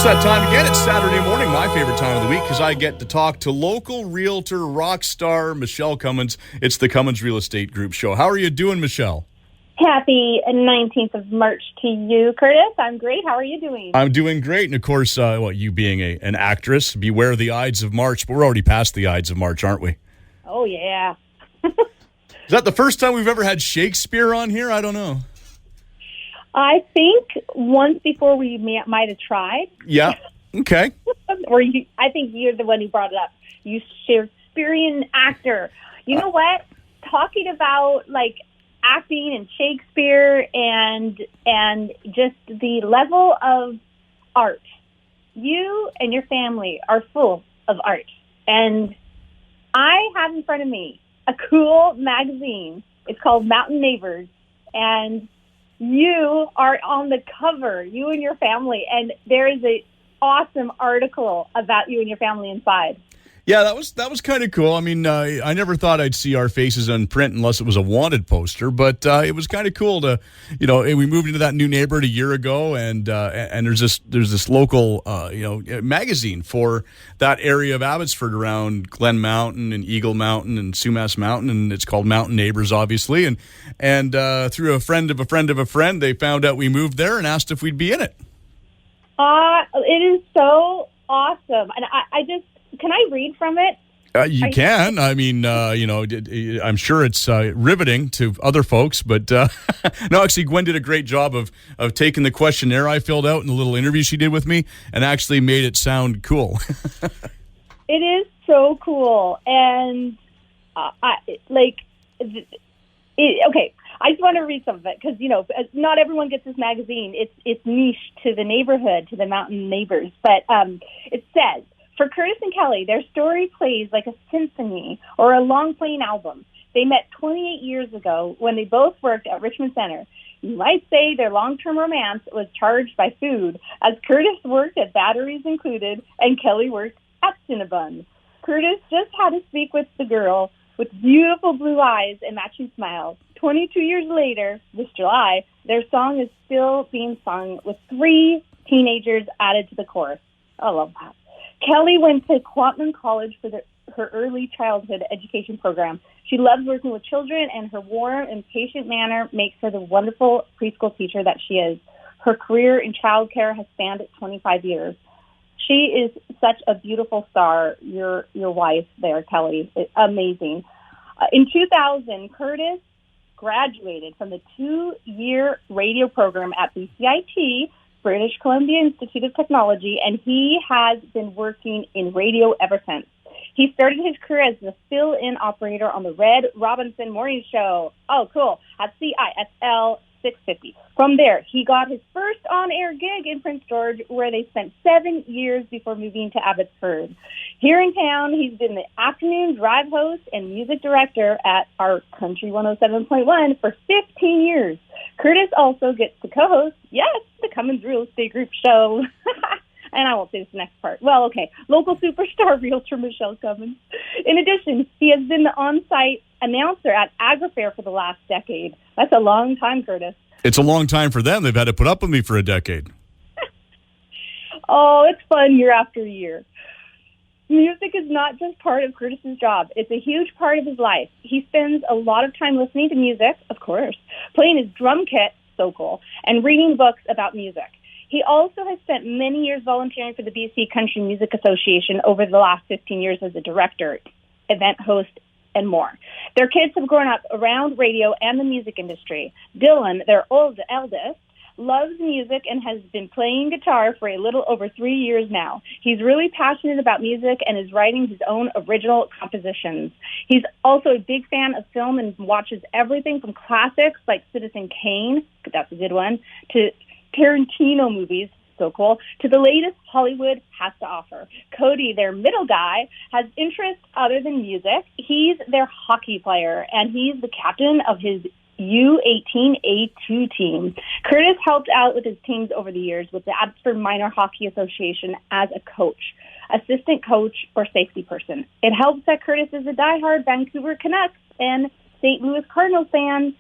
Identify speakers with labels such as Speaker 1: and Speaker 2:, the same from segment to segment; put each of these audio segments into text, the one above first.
Speaker 1: that time again. It's Saturday morning, my favorite time of the week, because I get to talk to local realtor rock star Michele Cummins. It's the Cummins Real Estate Group show. How are you doing, Michele?
Speaker 2: Happy 19th of March to you, Curtis. I'm great. How are you doing?
Speaker 1: I'm doing great. And of course, you being an actress, beware the Ides of March. But we're already past the Ides of March, aren't we?
Speaker 2: Oh, yeah.
Speaker 1: Is that the first time we've ever had Shakespeare on here? I don't know.
Speaker 2: I think once before we might have tried.
Speaker 1: Yeah. Okay.
Speaker 2: I think you're the one who brought it up. You Shakespearean actor. You know what? Talking about acting and Shakespeare and just the level of art. You and your family are full of art. And I have in front of me a cool magazine. It's called Mountain Neighbors. And you are on the cover, you and your family, and there is an awesome article about you and your family inside.
Speaker 1: Yeah, that was kind of cool. I mean, I never thought I'd see our faces on print unless it was a wanted poster, but it was kind of cool to, we moved into that new neighborhood a year ago, and there's this local, magazine for that area of Abbotsford around Glen Mountain and Eagle Mountain and Sumas Mountain, and it's called Mountain Neighbors, obviously, and through a friend of a friend of a friend, they found out we moved there and asked if we'd be in it.
Speaker 2: It is so awesome, and I just. Can I read from it?
Speaker 1: You can. I mean, I'm sure it's riveting to other folks, but no, actually, Gwen did a great job of taking the questionnaire I filled out in the little interview she did with me and actually made it sound cool.
Speaker 2: It is so cool. And okay, I just want to read some of it because, not everyone gets this magazine. It's niche to the neighborhood, to the Mountain Neighbors. But it says, for Curtis and Kelly, their story plays like a symphony or a long-playing album. They met 28 years ago when they both worked at Richmond Center. You might say their long-term romance was charged by food, as Curtis worked at Batteries Included and Kelly worked at Cinnabon. Curtis just had to speak with the girl with beautiful blue eyes and matching smiles. 22 years later, this July, their song is still being sung with 3 teenagers added to the chorus. I love that. Kelly went to Quantum College for her early childhood education program. She loves working with children, and her warm and patient manner makes her the wonderful preschool teacher that she is. Her career in childcare has spanned 25 years. She is such a beautiful star, your wife there, Kelly. It's amazing. In 2000, Curtis graduated from the 2-year radio program at BCIT, British Columbia Institute of Technology, and he has been working in radio ever since. He started his career as the fill-in operator on the Red Robinson Morning Show. Oh, cool. At CISL 650. From there, he got his first on-air gig in Prince George, where they spent 7 years before moving to Abbotsford. Here in town, he's been the afternoon drive host and music director at our Country 107.1 for 15 years. Curtis also gets to co-host, the Cummins Real Estate Group show. And I won't say this next part. Well, okay. Local superstar realtor Michele Cummins. In addition, he has been the on-site announcer at AgriFair for the last decade. That's a long time, Curtis.
Speaker 1: It's a long time for them. They've had to put up with me for a decade.
Speaker 2: Oh, it's fun year after year. Music is not just part of Curtis's job. It's a huge part of his life. He spends a lot of time listening to music, of course, playing his drum kit, so cool, and reading books about music. He also has spent many years volunteering for the BC Country Music Association over the last 15 years as a director, event host, and more. Their kids have grown up around radio and the music industry. Dylan, their eldest, loves music and has been playing guitar for a little over 3 years now. He's really passionate about music and is writing his own original compositions. He's also a big fan of film and watches everything from classics like Citizen Kane, that's a good one, to Tarantino movies, so cool, to the latest Hollywood has to offer. Cody, their middle guy, has interests other than music. He's their hockey player, and he's the captain of his U18A2 team. Curtis helped out with his teams over the years with the Abbotsford Minor Hockey Association as a coach, assistant coach, or safety person. It helps that Curtis is a diehard Vancouver Canucks and St. Louis Cardinals fan.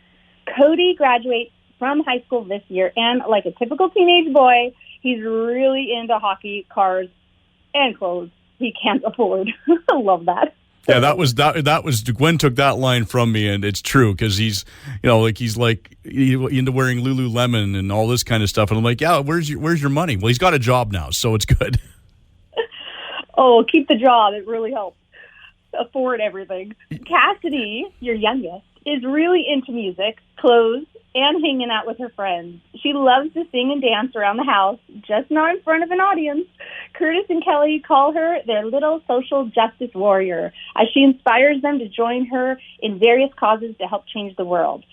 Speaker 2: Cody graduates from high school this year, and like a typical teenage boy, he He's really into hockey, cars, and clothes he can't afford. I love that.
Speaker 1: Yeah, that was Gwen took that line from me, and it's true because he's into wearing Lululemon and all this kind of stuff, and I'm like, yeah, where's your money? Well, he's got a job now, so it's good.
Speaker 2: Oh, keep the job. It really helps afford everything. Cassidy, your youngest, is really into music, clothes, and hanging out with her friends. She loves to sing and dance around the house, just not in front of an audience. Curtis and Kelly call her their little social justice warrior, as she inspires them to join her in various causes to help change the world.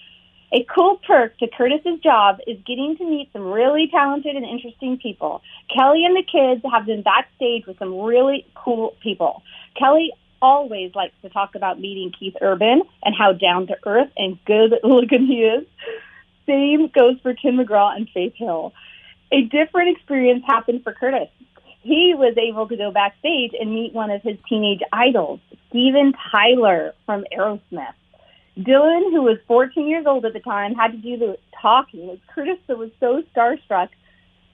Speaker 2: A cool perk to Curtis's job is getting to meet some really talented and interesting people. Kelly and the kids have been backstage with some really cool people. Kelly always likes to talk about meeting Keith Urban and how down-to-earth and good-looking he is. Same goes for Tim McGraw and Faith Hill. A different experience happened for Curtis. He was able to go backstage and meet one of his teenage idols, Steven Tyler from Aerosmith. Dylan, who was 14 years old at the time, had to do the talking, as Curtis was so starstruck.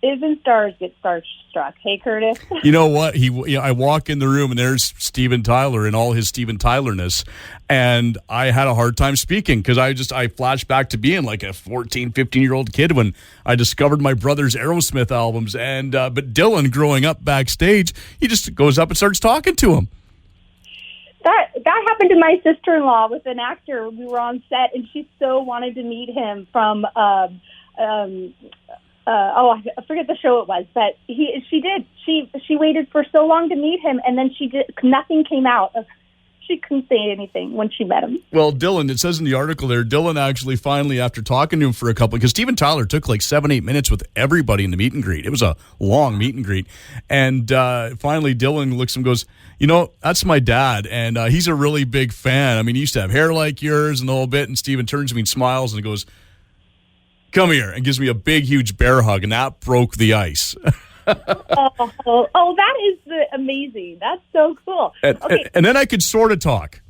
Speaker 2: Even stars get starstruck. Hey, Curtis.
Speaker 1: You know what? I walk in the room and there's Steven Tyler in all his Steven Tylerness, and I had a hard time speaking because I flashed back to being like a 14, 15-year-old kid when I discovered my brother's Aerosmith albums. And but Dylan, growing up backstage, he just goes up and starts talking to him.
Speaker 2: That happened to my sister-in-law with an actor. We were on set, and she so wanted to meet him from. I forget the show it was, but she did. She waited for so long to meet him, and then nothing came out of. She couldn't say anything when she met him.
Speaker 1: Well, Dylan, it says in the article there, Dylan actually finally, after talking to him for a couple, because Steven Tyler took like 7-8 minutes with everybody in the meet and greet. It was a long meet and greet. And finally, Dylan looks and goes, that's my dad, and he's a really big fan. I mean, he used to have hair like yours and the whole bit. And Steven turns to me and smiles and goes, come here, and gives me a big, huge bear hug, and that broke the ice.
Speaker 2: That is amazing. That's so cool.
Speaker 1: And then I could sort of talk.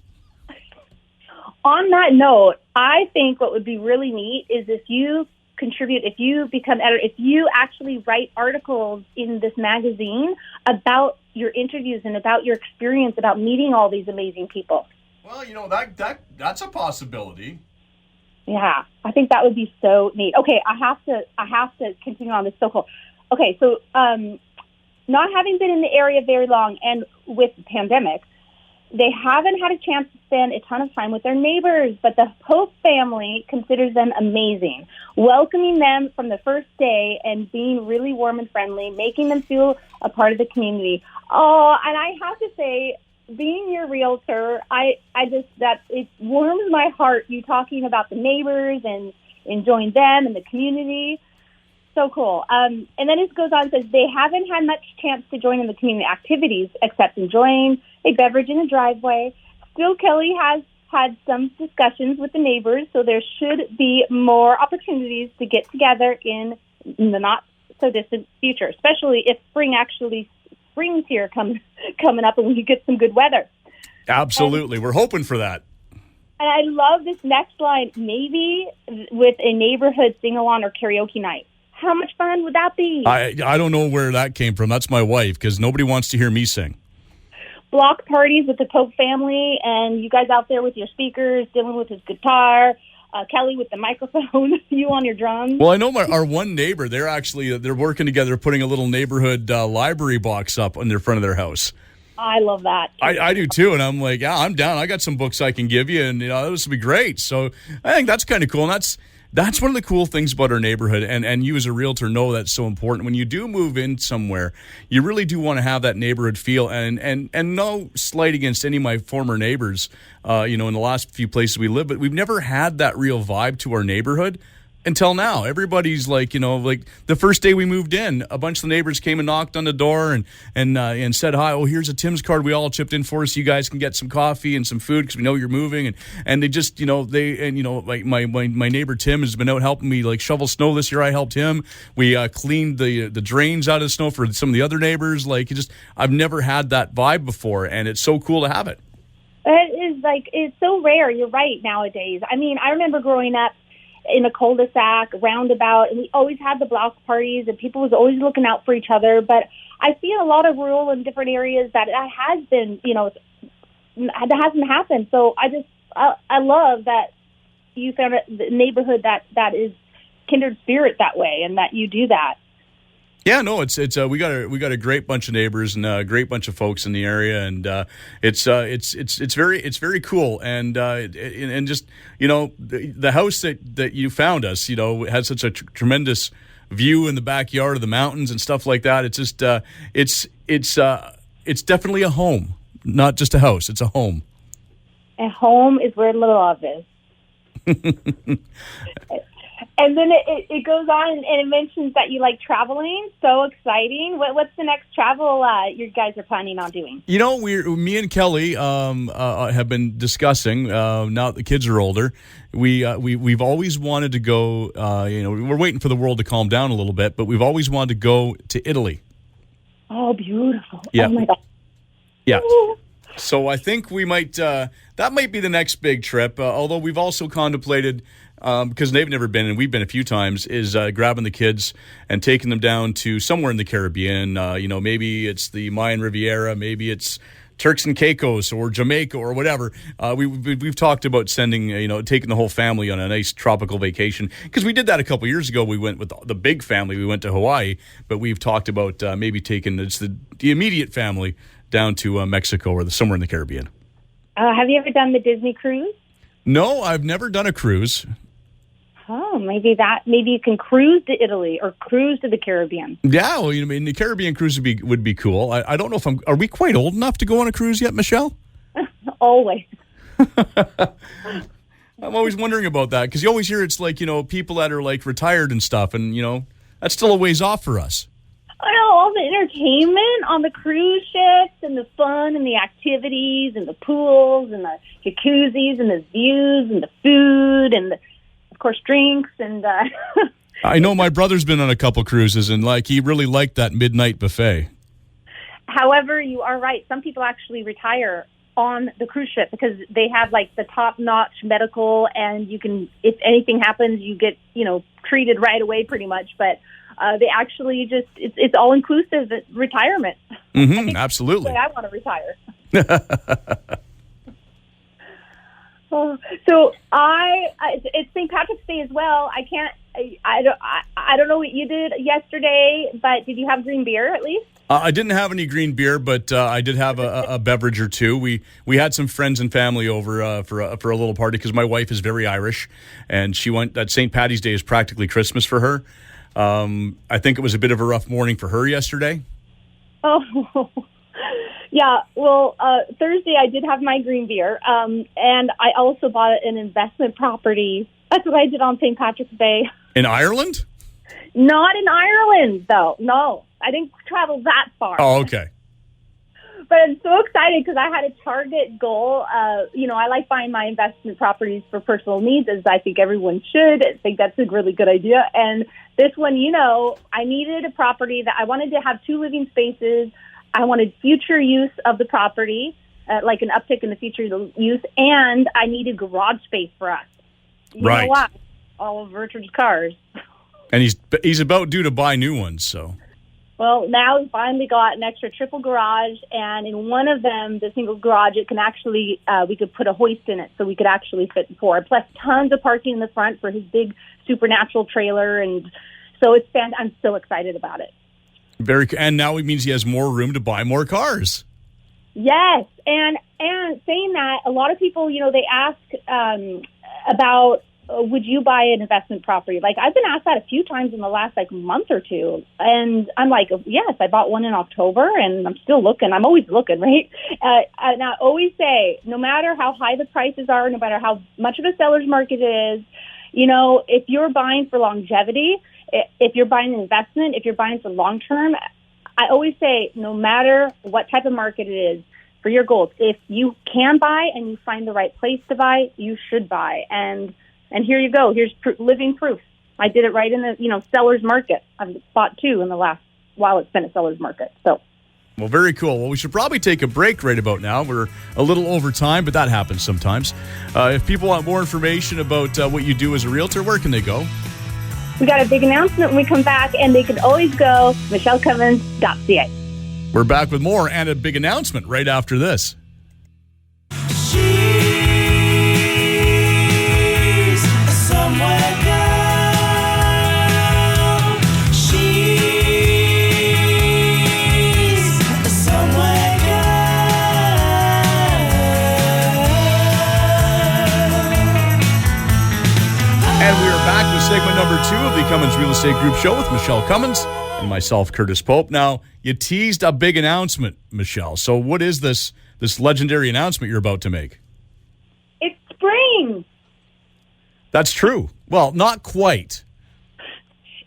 Speaker 2: On that note, I think what would be really neat is if you contribute, if you become editor, if you actually write articles in this magazine about your interviews and about your experience about meeting all these amazing people.
Speaker 1: Well, that's a possibility.
Speaker 2: Yeah, I think that would be so neat. Okay, I have to continue on. This is so cool. Okay, so not having been in the area very long and with the pandemic, they haven't had a chance to spend a ton of time with their neighbors, but the Pope family considers them amazing, welcoming them from the first day and being really warm and friendly, making them feel a part of the community. Oh, and I have to say, being your realtor, it warms my heart, you talking about the neighbors and enjoying them and the community. So cool. And then it goes on and says they haven't had much chance to join in the community activities except enjoying a beverage in the driveway. Still, Kelly has had some discussions with the neighbors, so there should be more opportunities to get together in the not-so-distant future, especially if spring's here coming up and we get some good weather.
Speaker 1: Absolutely. We're hoping for that.
Speaker 2: And I love this next line, maybe with a neighborhood sing-along or karaoke night. How much fun would that be?
Speaker 1: I don't know where that came from. That's my wife, because nobody wants to hear me sing.
Speaker 2: Block parties with the Pope family, and you guys out there with your speakers, Dylan with his guitar, Kelly with the microphone, you on your drums.
Speaker 1: Well, I know our one neighbor, they're working together, putting a little neighborhood library box up on their front of their house.
Speaker 2: I love that.
Speaker 1: I do too, and I'm like, yeah, I'm down. I got some books I can give you, and this would be great. So I think that's kind of cool, and that's one of the cool things about our neighborhood, and you as a realtor know that's so important. When you do move in somewhere, you really do want to have that neighborhood feel, and no slight against any of my former neighbors, in the last few places we live, but we've never had that real vibe to our neighborhood until now. Everybody's like, like the first day we moved in, a bunch of the neighbors came and knocked on the door and said hi. Oh, here's a Tim's card we all chipped in for, so you guys can get some coffee and some food because we know you're moving. And they just, like my neighbor Tim has been out helping me like shovel snow this year. I helped him. We cleaned the drains out of the snow for some of the other neighbors. Like I've never had that vibe before, and it's so cool to have it.
Speaker 2: It is it's so rare. You're right nowadays. I mean, I remember growing up. in a cul-de-sac, roundabout, and we always had the block parties, and people was always looking out for each other. But I see in a lot of rural and different areas that has been, that hasn't happened. So I love that you found a neighborhood that is kindred spirit that way, and that you do that.
Speaker 1: Yeah, no, it's we got a great bunch of neighbors and a great bunch of folks in the area, and it's very cool, and just the house that you found us, has such a tremendous view in the backyard of the mountains and stuff like that. It's just it's definitely a home, not just a house. It's a home.
Speaker 2: A home is where the love is. And then it goes on and it mentions that you like traveling. So exciting. What's the next travel you guys are planning on doing?
Speaker 1: Me and Kelly have been discussing, now that the kids are older, we've always wanted to go, we're waiting for the world to calm down a little bit, but we've always wanted to go to Italy.
Speaker 2: Oh, beautiful.
Speaker 1: Yeah.
Speaker 2: Oh, my God.
Speaker 1: Yeah. So I think we might, that might be the next big trip, although we've also contemplated, because they've never been, and we've been a few times, is grabbing the kids and taking them down to somewhere in the Caribbean. Maybe it's the Mayan Riviera, maybe it's Turks and Caicos or Jamaica or whatever. We've talked about sending, taking the whole family on a nice tropical vacation, because we did that a couple years ago. We went with the big family. We went to Hawaii, but we've talked about maybe taking the immediate family down to Mexico or somewhere in the Caribbean.
Speaker 2: Have you ever done the Disney cruise?
Speaker 1: No, I've never done a cruise.
Speaker 2: Oh, maybe you can cruise to Italy or cruise to the Caribbean.
Speaker 1: Yeah, well, the Caribbean cruise would be cool. I don't know if are we quite old enough to go on a cruise yet, Michele?
Speaker 2: Always.
Speaker 1: I'm always wondering about that, because you always hear it's like, people that are like retired and stuff, and that's still a ways off for us.
Speaker 2: I know, all the entertainment on the cruise ships and the fun and the activities and the pools and the jacuzzis and the views and the food and of course, drinks and.
Speaker 1: I know my brother's been on a couple cruises, and he really liked that midnight buffet.
Speaker 2: However, you are right. Some people actually retire on the cruise ship because they have the top-notch medical, and you can, if anything happens, you get treated right away, pretty much. But they actually it's all inclusive retirement.
Speaker 1: Mm-hmm, absolutely.
Speaker 2: I want to retire. So it's St. Patrick's Day as well. I don't know what you did yesterday, but did you have green beer at least?
Speaker 1: I didn't have any green beer, but I did have a beverage or two. We had some friends and family over for a little party, because my wife is very Irish, and she went that St. Paddy's Day is practically Christmas for her. I think it was a bit of a rough morning for her yesterday.
Speaker 2: Oh. Yeah, well, Thursday I did have my green beer, and I also bought an investment property. That's what I did on St. Patrick's Day.
Speaker 1: In Ireland?
Speaker 2: Not in Ireland, though. No, I didn't travel that far.
Speaker 1: Oh, okay.
Speaker 2: But I'm so excited because I had a target goal. I like buying my investment properties for personal needs, as I think everyone should. I think that's a really good idea. And this one, I needed a property that I wanted to have 2 living spaces. I wanted future use of the property, like an uptick in the future use, and I needed garage space for us. You know why? All of Richard's cars.
Speaker 1: And he's about due to buy new ones, so.
Speaker 2: Well, now we finally got an extra triple garage, and in one of them, the single garage, it can actually, we could put a hoist in it, so we could actually fit 4. Plus tons of parking in the front for his big supernatural trailer, and so I'm so excited about it.
Speaker 1: And now it means he has more room to buy more cars.
Speaker 2: Yes, and saying that, a lot of people, they ask about would you buy an investment property? I've been asked that a few times in the last month or two, and I'm like, yes, I bought one in October, and I'm still looking. I'm always looking, right? And I always say, no matter how high the prices are, no matter how much of a seller's market it is, if you're buying for longevity, if you're buying an investment, if you're buying for long term, I always say, no matter what type of market it is, for your goals, if you can buy and you find the right place to buy, you should buy. And here you go. Here's living proof. I did it right in the seller's market. I've bought 2 in the last while it's been a seller's market. So.
Speaker 1: Well, very cool. Well, we should probably take a break right about now. We're a little over time, but that happens sometimes. If people want more information about what you do as a realtor, where can they go?
Speaker 2: We got a big announcement when we come back, and they can always go michellecummins.ca.
Speaker 1: We're back with more and a big announcement right after this.
Speaker 3: She's a somewhere girl. She's a somewhere girl.
Speaker 1: And we are back with segment number 2 of the Cummins Real Estate Group Show with Michele Cummins and myself, Curtis Pope. Now, you teased a big announcement, Michele. So what is this legendary announcement you're about to make?
Speaker 2: It's spring.
Speaker 1: That's true. Well, not quite.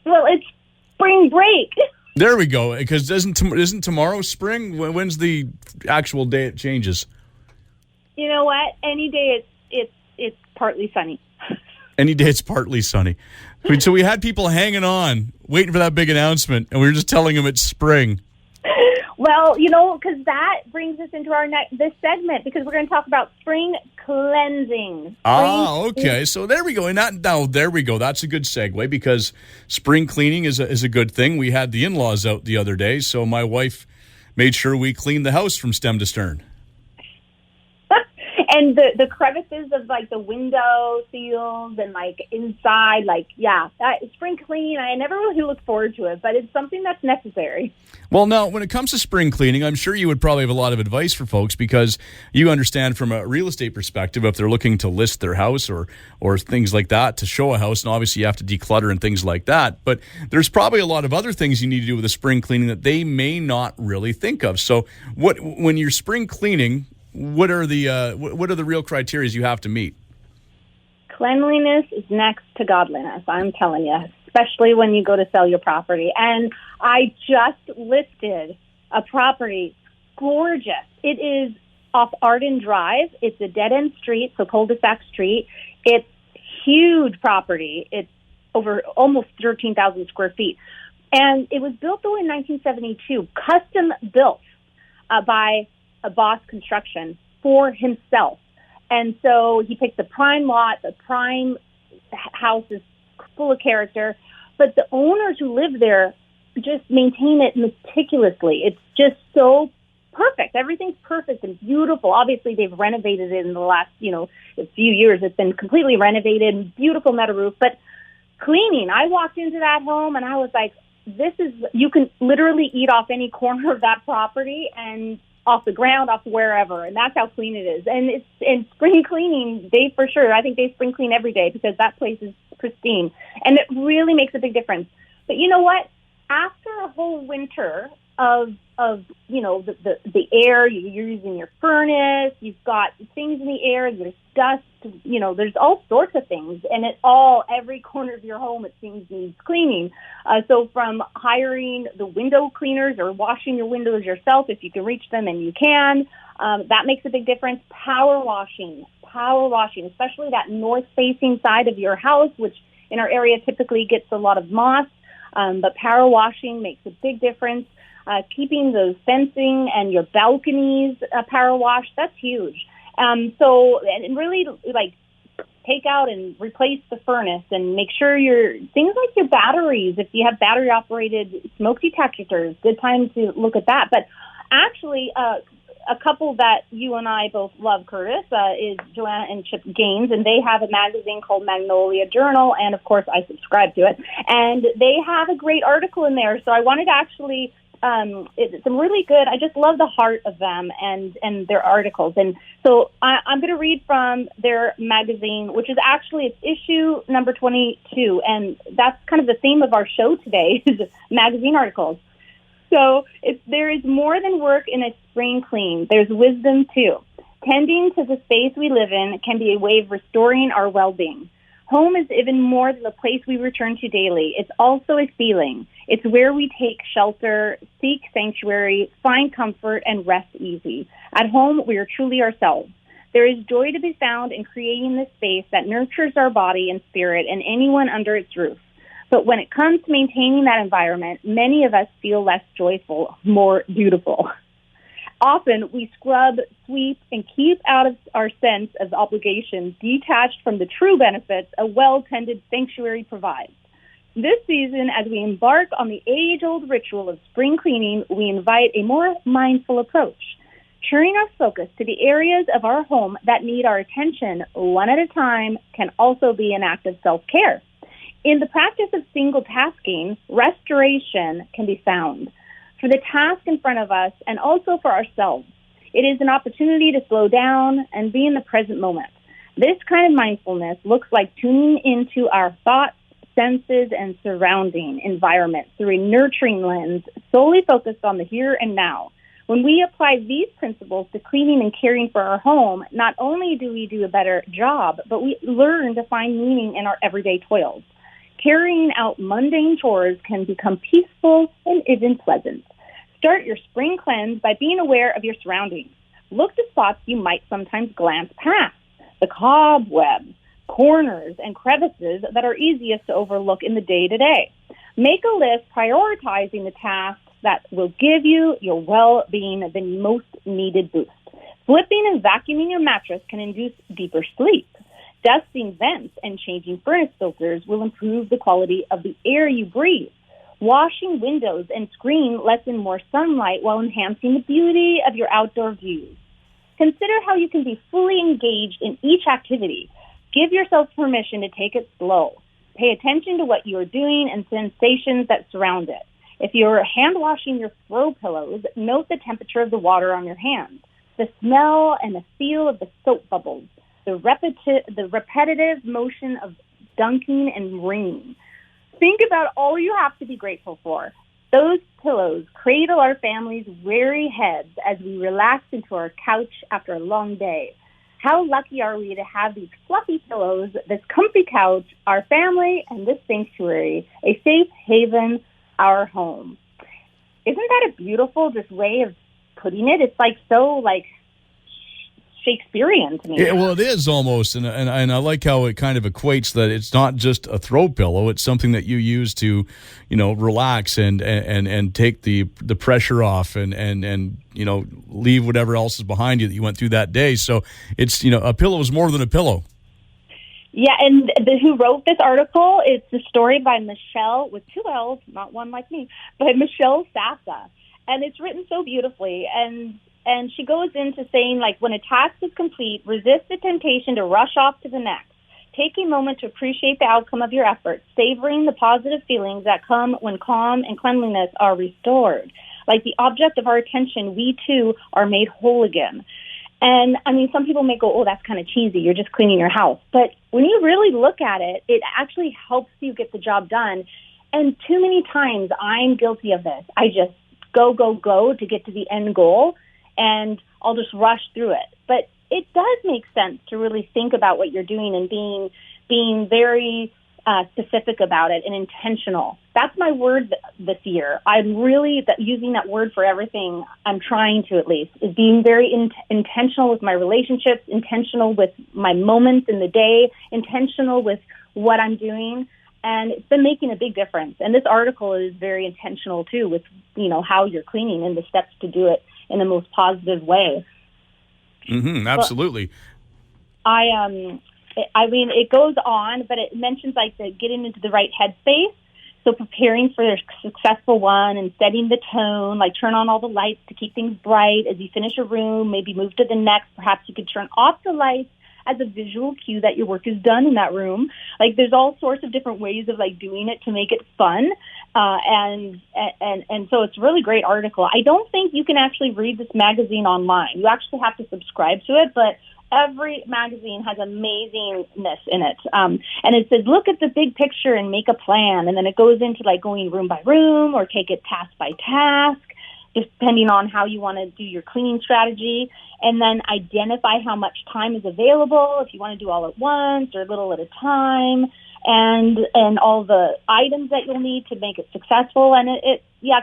Speaker 2: Well, it's spring break.
Speaker 1: There we go. Because isn't tomorrow spring? When's the actual day it changes?
Speaker 2: You know what? Any day it's partly sunny.
Speaker 1: Any day it's partly sunny. So we had people hanging on, waiting for that big announcement, and we were just telling them it's spring.
Speaker 2: Well, because that brings us into this segment, because we're going to talk about spring cleansing.
Speaker 1: Okay. So there we go. And there we go. That's a good segue, because spring cleaning is a good thing. We had the in-laws out the other day, so my wife made sure we cleaned the house from stem to stern.
Speaker 2: And the crevices of the window seals and inside, spring clean. I never really look forward to it, but it's something that's necessary.
Speaker 1: Well, now, when it comes to spring cleaning, I'm sure you would probably have a lot of advice for folks, because you understand from a real estate perspective, if they're looking to list their house or things like that, to show a house, and obviously you have to declutter and things like that. But there's probably a lot of other things you need to do with a spring cleaning that they may not really think of. So when you're spring cleaning, what are the real criteria you have to meet?
Speaker 2: Cleanliness is next to godliness, I'm telling you, especially when you go to sell your property. And I just listed a property, gorgeous. It is off Arden Drive. It's a dead-end street, so cul-de-sac street. It's huge property. It's over almost 13,000 square feet. And it was built, though, in 1972, custom built by a Boss Construction for himself. And so he picked the prime lot. The prime house is full of character. But the owners who live there just maintain it meticulously. It's just so perfect. Everything's perfect and beautiful. Obviously, they've renovated it in the last, a few years. It's been completely renovated, beautiful metal roof. But cleaning, I walked into that home and I was like, you can literally eat off any corner of that property and off the ground, off wherever, and that's how clean it is. And it's in spring cleaning, for sure. I think they spring clean every day because that place is pristine, and it really makes a big difference. But you know what? After a whole winter of the air, you're using your furnace, you've got things in the air, there's dust, there's all sorts of things, and every corner of your home, it seems, needs cleaning. So from hiring the window cleaners or washing your windows yourself, if you can reach them, and you can, that makes a big difference. Power washing, especially that north-facing side of your house, which in our area typically gets a lot of moss, but power washing makes a big difference. Keeping the fencing and your balconies power wash, that's huge. And really, take out and replace the furnace and make sure things like your batteries, if you have battery-operated smoke detectors, good time to look at that. But actually, a couple that you and I both love, Curtis, is Joanna and Chip Gaines, and they have a magazine called Magnolia Journal, and of course I subscribe to it. And they have a great article in there, so I wanted to actually... it's really good. I just love the heart of them and their articles. And so I'm going to read from their magazine, which is actually it's issue number 22. And that's kind of the theme of our show today is magazine articles. So there is more than work in a spring clean. There's wisdom too. Tending to the space we live in can be a way of restoring our well-being. Home is even more than the place we return to daily. It's also a feeling. It's where we take shelter, seek sanctuary, find comfort, and rest easy. At home, we are truly ourselves. There is joy to be found in creating this space that nurtures our body and spirit and anyone under its roof. But when it comes to maintaining that environment, many of us feel less joyful, more beautiful. Often we scrub, sweep, and keep out of our sense of obligations detached from the true benefits a well-tended sanctuary provides. This season, as we embark on the age-old ritual of spring cleaning, we invite a more mindful approach. Turning our focus to the areas of our home that need our attention one at a time can also be an act of self-care. In the practice of single tasking, restoration can be found for the task in front of us and also for ourselves. It is an opportunity to slow down and be in the present moment. This kind of mindfulness looks like tuning into our thoughts, senses, and surrounding environment through a nurturing lens solely focused on the here and now. When we apply these principles to cleaning and caring for our home, not only do we do a better job, but we learn to find meaning in our everyday toils. Carrying out mundane chores can become peaceful and even pleasant. Start your spring cleanse by being aware of your surroundings. Look to spots you might sometimes glance past, the cobwebs, corners, and crevices that are easiest to overlook in the day-to-day. Make a list prioritizing the tasks that will give you your well-being the most needed boost. Flipping and vacuuming your mattress can induce deeper sleep. Dusting vents and changing furnace filters will improve the quality of the air you breathe. Washing windows and screen lets in more sunlight while enhancing the beauty of your outdoor views. Consider how you can be fully engaged in each activity. Give yourself permission to take it slow. Pay attention to what you are doing and sensations that surround it. If you're hand washing your throw pillows, note the temperature of the water on your hands, the smell and the feel of the soap bubbles, the repetitive motion of dunking and wringing. Think about all you have to be grateful for. Those pillows cradle our family's weary heads as we relax into our couch after a long day. How lucky are we to have these fluffy pillows, this comfy couch, our family, and this sanctuary, a safe haven, our home. Isn't that a beautiful just way of putting it? It's like so like Shakespearean to me.
Speaker 1: Yeah, well, it is almost, and I like how it kind of equates that it's not just a throw pillow; it's something that you use to, relax and take the pressure off and leave whatever else is behind you that you went through that day. So it's a pillow is more than a pillow.
Speaker 2: Yeah, and who wrote this article? It's a story by Michele with 2 L's, not one like me, but Michele Sassa, and it's written so beautifully And she goes into saying, like, when a task is complete, resist the temptation to rush off to the next. Take a moment to appreciate the outcome of your efforts, savoring the positive feelings that come when calm and cleanliness are restored. Like the object of our attention, we too are made whole again. And, I mean, some people may go, oh, that's kind of cheesy. You're just cleaning your house. But when you really look at it, it actually helps you get the job done. And too many times I'm guilty of this. I just go to get to the end goal, and I'll just rush through it. But it does make sense to really think about what you're doing and being very specific about it and intentional. That's my word this year. I'm really using that word for everything. I'm trying to, at least, is being very intentional with my relationships, intentional with my moments in the day, intentional with what I'm doing. And it's been making a big difference. And this article is very intentional, too, with, how you're cleaning and the steps to do it in the most positive way.
Speaker 1: Mm-hmm, absolutely.
Speaker 2: I mean, it goes on, but it mentions like the getting into the right headspace. So preparing for a successful one and setting the tone, like turn on all the lights to keep things bright as you finish a room, maybe move to the next. Perhaps you could turn off the lights as a visual cue that your work is done in that room. Like there's all sorts of different ways of like doing it to make it fun. And so it's a really great article. I don't think you can actually read this magazine online. You actually have to subscribe to it, but every magazine has amazingness in it. And it says, look at the big picture and make a plan. And then it goes into like going room by room or take it task by task, depending on how you want to do your cleaning strategy. And then identify how much time is available, if you want to do all at once or a little at a time, and all the items that you'll need to make it successful. And because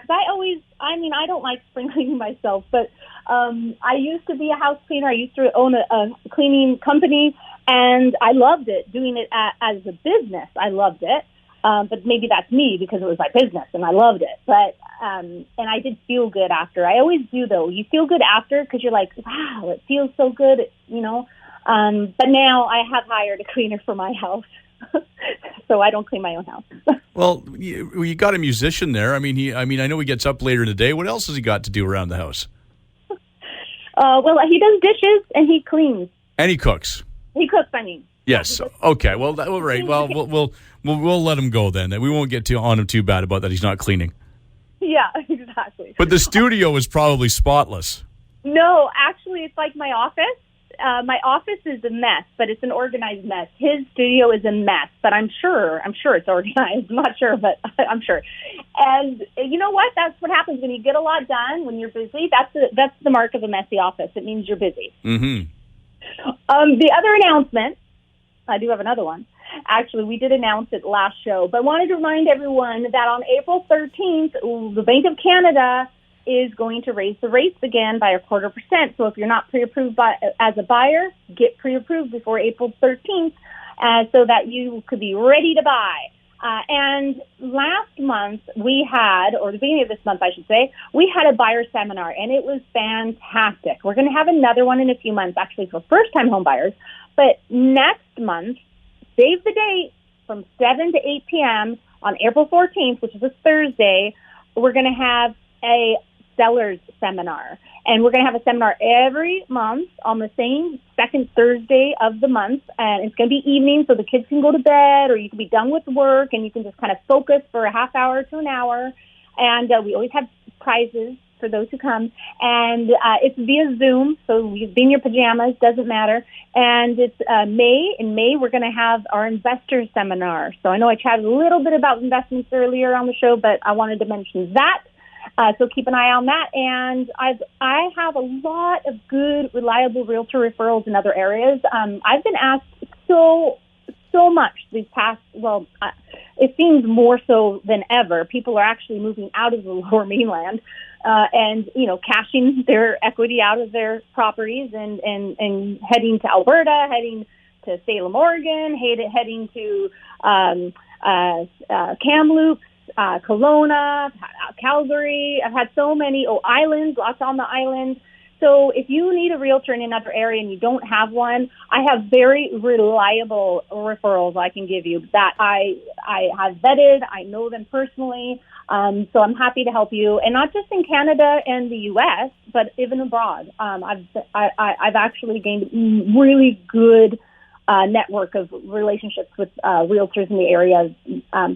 Speaker 2: I don't like spring cleaning myself, but I used to be a house cleaner. I used to own a cleaning company, and I loved it, doing it as a business. I loved it. But maybe that's me because it was my business and I loved it. But and I did feel good after. I always do, though. You feel good after because you're like, wow, it feels so good, But now I have hired a cleaner for my house, so I don't clean my own house.
Speaker 1: Well, you got a musician there. I mean, I know he gets up later in the day. What else has he got to do around the house?
Speaker 2: Well, he does dishes and he cleans.
Speaker 1: And he cooks.
Speaker 2: He cooks, I mean.
Speaker 1: Yes. Okay. Well, all right. Well, we'll let him go then. We won't get on him too bad about that. He's not cleaning.
Speaker 2: Yeah, exactly.
Speaker 1: But the studio is probably spotless.
Speaker 2: No, actually, it's like my office. My office is a mess, but it's an organized mess. His studio is a mess, but I'm sure it's organized. I'm not sure, but I'm sure. And you know what? That's what happens when you get a lot done. When you're busy, that's the mark of a messy office. It means you're busy.
Speaker 1: Mm-hmm.
Speaker 2: The other announcement, I do have another one. Actually, we did announce it last show, but wanted to remind everyone that on April 13th, the Bank of Canada is going to raise the rates again by 0.25%. So if you're not pre-approved as a buyer, get pre-approved before April 13th so that you could be ready to buy. And last month we had, or the beginning of this month, I should say, we had a buyer seminar, and it was fantastic. We're going to have another one in a few months, actually, for first-time home buyers. But next month, save the date, from 7 to 8 p.m. on April 14th, which is a Thursday, we're going to have a sellers seminar. And we're going to have a seminar every month on the same second Thursday of the month. And it's going to be evening, so the kids can go to bed, or you can be done with work, and you can just kind of focus for a half hour to an hour. And we always have prizes for those who come. And it's via Zoom, so you be in your pajamas, doesn't matter. And it's May. In May, we're going to have our investors seminar. So I know I chatted a little bit about investments earlier on the show, but I wanted to mention that. So keep an eye on that. And I have a lot of good, reliable realtor referrals in other areas. I've been asked so much these past, it seems more so than ever. People are actually moving out of the Lower Mainland and, cashing their equity out of their properties and heading to Alberta, heading to Salem, Oregon, heading to Kamloops, Kelowna, Calgary. I've had so many, islands, lots on the island. So if you need a realtor in another area and you don't have one, I have very reliable referrals I can give you that I have vetted. I know them personally. So I'm happy to help you, and not just in Canada and the U.S., but even abroad. I've actually gained really good network of relationships with realtors in the area.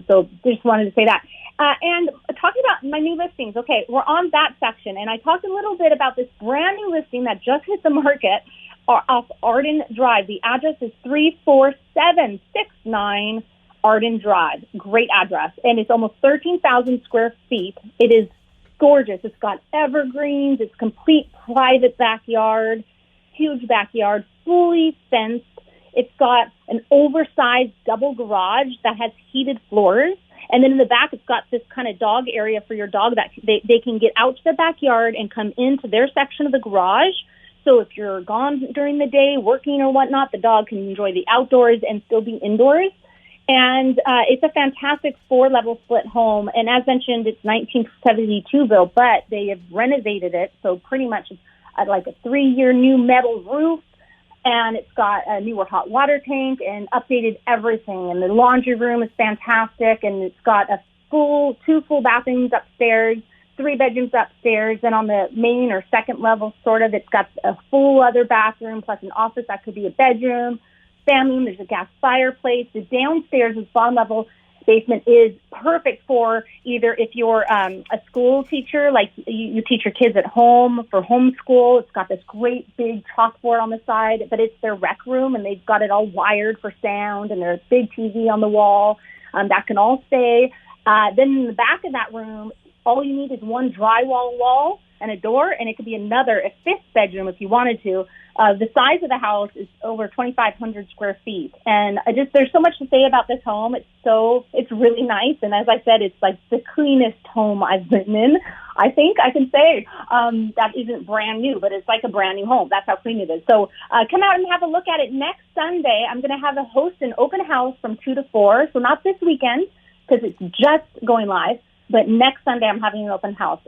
Speaker 2: So just wanted to say that. And talking about my new listings, okay, we're on that section, and I talked a little bit about this brand new listing that just hit the market off Arden Drive. The address is 34769 Arden Drive. Great address, and it's almost 13,000 square feet. It is gorgeous. It's got evergreens. It's complete private backyard, huge backyard, fully fenced. It's got an oversized double garage that has heated floors. And then in the back, it's got this kind of dog area for your dog that they can get out to the backyard and come into their section of the garage. So if you're gone during the day, working or whatnot, the dog can enjoy the outdoors and still be indoors. And it's a fantastic 4-level split home. And as mentioned, it's 1972 built, but they have renovated it. So pretty much it's like a 3-year new metal roof. And it's got a newer hot water tank and updated everything. And the laundry room is fantastic. And it's got two full bathrooms upstairs, 3 bedrooms upstairs. And on the main or second level, it's got a full other bathroom plus an office that could be a bedroom, family room. There's a gas fireplace. The downstairs is bottom level basement is perfect for either if you're a school teacher, like you teach your kids at home for homeschool. It's got this great big chalkboard on the side, but it's their rec room, and they've got it all wired for sound, and there's a big TV on the wall. That can all stay. Then in the back of that room, all you need is one drywall wall and a door, and it could be a 5th bedroom if you wanted to. The size of the house is over 2,500 square feet. And there's so much to say about this home. It's really nice. And as I said, it's like the cleanest home I've been in. I think I can say that isn't brand new, but it's like a brand new home. That's how clean it is. So come out and have a look at it next Sunday. I'm going to host an open house from 2 to 4. So not this weekend, because it's just going live. But next Sunday, I'm having an open house.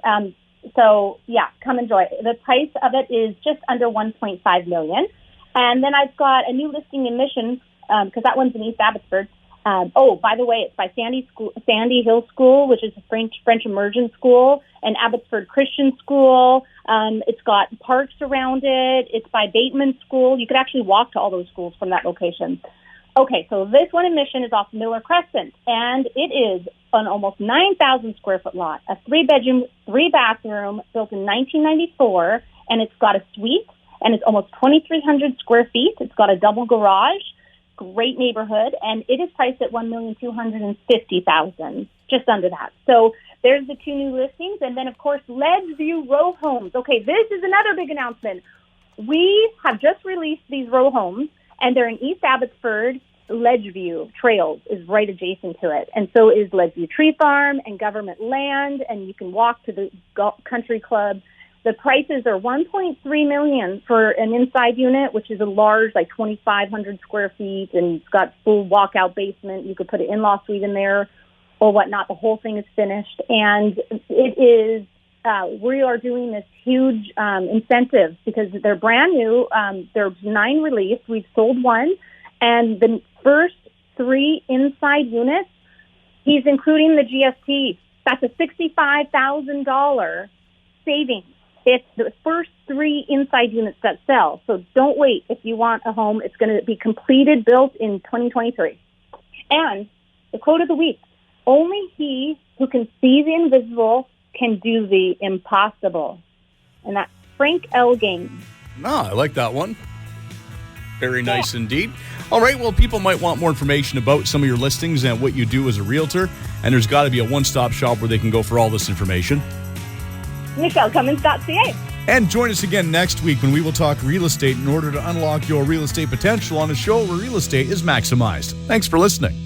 Speaker 2: So, yeah, come enjoy it. The price of it is just under $1.5 million. And then I've got a new listing in Mission, because that one's in East Abbotsford. By the way, it's by Sandy Hill School, which is a French immersion school, and Abbotsford Christian School. It's got parks around it. It's by Bateman School. You could actually walk to all those schools from that location. Okay, so this one in Mission is off Miller Crescent, and it is an almost 9,000 square foot lot, a 3-bedroom, 3-bathroom, built in 1994, and it's got a suite, and it's almost 2,300 square feet. It's got a double garage, great neighborhood, and it is priced at $1,250,000, just under that. So there's the 2 new listings, and then, of course, Ledgeview Row Homes. Okay, this is another big announcement. We have just released these row homes, and they're in East Abbotsford. Ledgeview Trails is right adjacent to it, and so is Ledgeview Tree Farm and government land, and you can walk to the country club. The prices are $1.3 million for an inside unit, which is a large, like 2,500 square feet, and it's got full walkout basement. You could put an in-law suite in there or whatnot. The whole thing is finished, and it is. We are doing this huge incentive because they're brand new. There's 9 released. We've sold 1. And the first 3 inside units, he's including the GST. That's a $65,000 savings. It's the first 3 inside units that sell. So don't wait. If you want a home, it's going to be completed, built in 2023. And the quote of the week, only he who can see the invisible can do the impossible. And that's Frank L. Gaines.
Speaker 1: I like that one. Very nice indeed. All right, well, people might want more information about some of your listings and what you do as a realtor, and there's got to be a one-stop shop where they can go for all this information.
Speaker 2: MichelleCummins.ca.
Speaker 1: And join us again next week when we will talk real estate in order to unlock your real estate potential on a show where real estate is maximized. Thanks for listening.